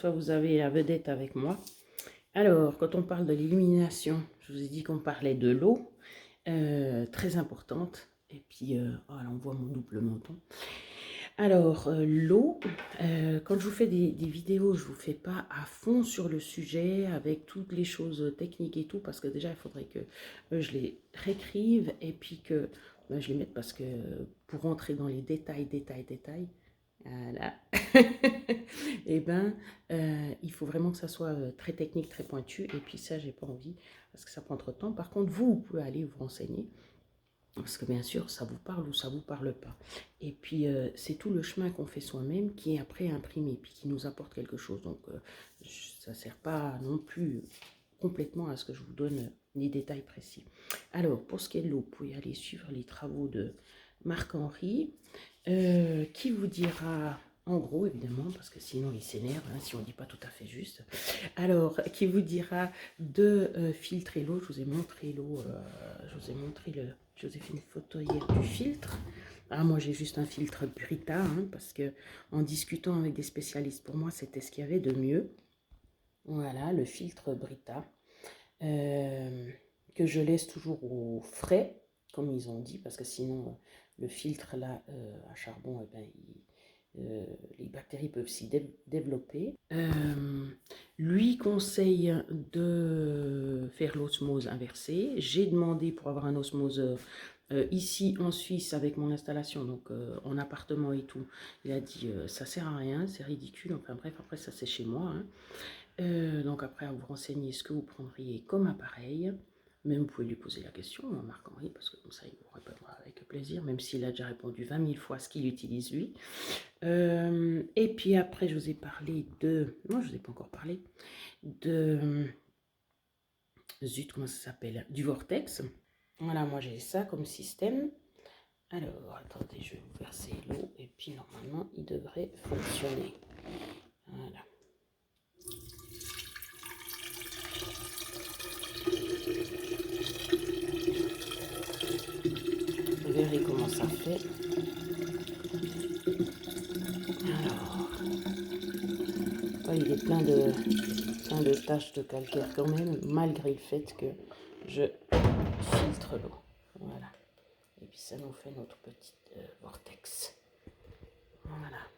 fois, vous avez la vedette avec moi. Alors, quand on parle de l'élimination, je vous ai dit qu'on parlait de l'eau, très importante. Et puis, oh, là, on voit mon double menton. Alors, l'eau, quand je vous fais des vidéos, je ne vous fais pas à fond sur le sujet avec toutes les choses techniques et tout, parce que déjà, il faudrait que je les réécrive et puis que je les mette, parce que pour rentrer dans les détails, voilà, et ben, il faut vraiment que ça soit très technique, très pointu, et puis ça, j'ai pas envie, parce que ça prend trop de temps. Par contre, vous pouvez aller vous renseigner, parce que bien sûr, ça vous parle ou ça vous parle pas. Et puis, c'est tout le chemin qu'on fait soi-même qui est après imprimé, puis qui nous apporte quelque chose. Donc, ça ne sert pas non plus complètement à ce que je vous donne des détails précis. Alors, pour ce qui est de l'eau, vous pouvez aller suivre les travaux de Marc-Henri, qui vous dira, en gros évidemment, parce que sinon il s'énerve, hein, si on ne dit pas tout à fait juste. Alors, qui vous dira de filtrer l'eau. Je vous ai montré l'eau, je vous ai fait une photo hier du filtre. Ah, moi j'ai juste un filtre Brita, hein, parce que en discutant avec des spécialistes, pour moi c'était ce qu'il y avait de mieux. Voilà, le filtre Brita, que je laisse toujours au frais, comme ils ont dit, parce que sinon le filtre là à charbon, eh ben, les bactéries peuvent s'y développer. Lui conseille de faire l'osmose inversée. J'ai demandé pour avoir un osmoseur ici en Suisse avec mon installation, donc en appartement et tout. Il a dit ça sert à rien, c'est ridicule. Enfin bref, après ça c'est chez moi, hein. Donc après, à vous renseigner ce que vous prendriez comme appareil. Même vous pouvez lui poser la question à Marc-Henri, parce que comme ça, il vous répondra avec plaisir, même s'il a déjà répondu 20 000 fois ce qu'il utilise lui. Et puis après, je vous ai parlé de... Non, je ne vous ai pas encore parlé. De... Zut, comment ça s'appelle? Du vortex. Voilà, moi j'ai ça comme système. Alors, attendez, je vais vous verser l'eau, et puis normalement, il devrait fonctionner. Voilà. Vous verrez comment ça fait. Alors, oh, il est plein de taches de calcaire quand même, malgré le fait que je filtre l'eau. Voilà. Et puis ça nous fait notre petit vortex. Voilà.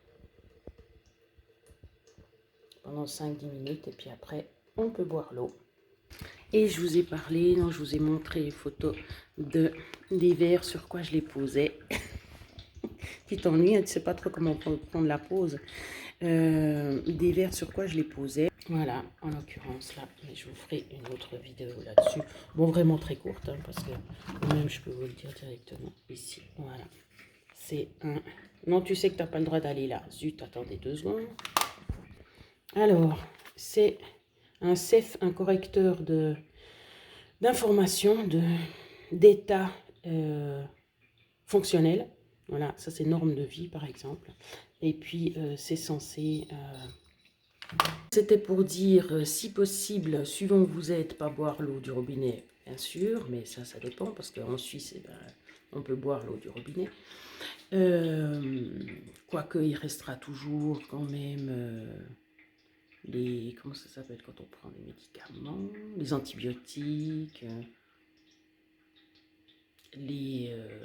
Pendant 5-10 minutes, et puis après, on peut boire l'eau. Et je vous ai parlé, non, je vous ai montré les photos des verres, sur quoi je les posais. Tu t'ennuies, tu ne sais pas trop comment prendre la pose. Des verres, sur quoi je les posais. Voilà, en l'occurrence là, mais je vous ferai une autre vidéo là-dessus. Bon, vraiment très courte, hein, parce que même je peux vous le dire directement ici. Voilà, c'est un... Non, tu sais que tu n'as pas le droit d'aller là. Zut, attendez 2 secondes. Alors, c'est un CEF, un correcteur d'information, d'état fonctionnel. Voilà, ça c'est norme de vie par exemple. Et puis, c'est censé... C'était pour dire, si possible, suivant où vous êtes, pas boire l'eau du robinet, bien sûr, mais ça dépend, parce qu'en Suisse, eh ben, on peut boire l'eau du robinet. Quoique, il restera toujours quand même les... Comment ça s'appelle quand on prend des médicaments? Les antibiotiques,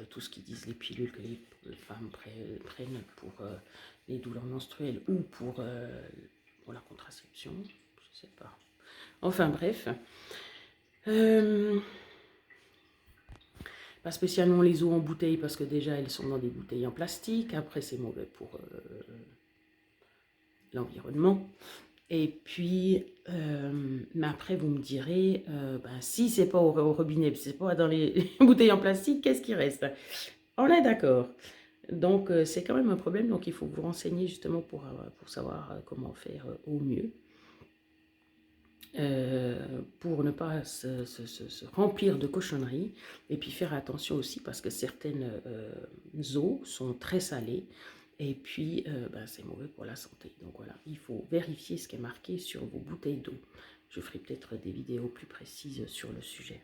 tout ce qu'ils disent, les pilules que les femmes prennent pour les douleurs menstruelles ou pour la contraception, je sais pas. Enfin bref, pas spécialement les eaux en bouteille, parce que déjà elles sont dans des bouteilles en plastique. Après c'est mauvais pour l'environnement. Et puis, mais après vous me direz, ben, si c'est pas au robinet, si c'est pas dans les bouteilles en plastique, qu'est-ce qui reste? On est d'accord. Donc c'est quand même un problème, donc il faut vous renseigner justement pour savoir comment faire au mieux. Pour ne pas se remplir de cochonneries, et puis faire attention aussi parce que certaines eaux sont très salées, et puis ben, c'est mauvais pour la santé. Donc voilà, il faut vérifier ce qui est marqué sur vos bouteilles d'eau. Je ferai peut-être des vidéos plus précises sur le sujet.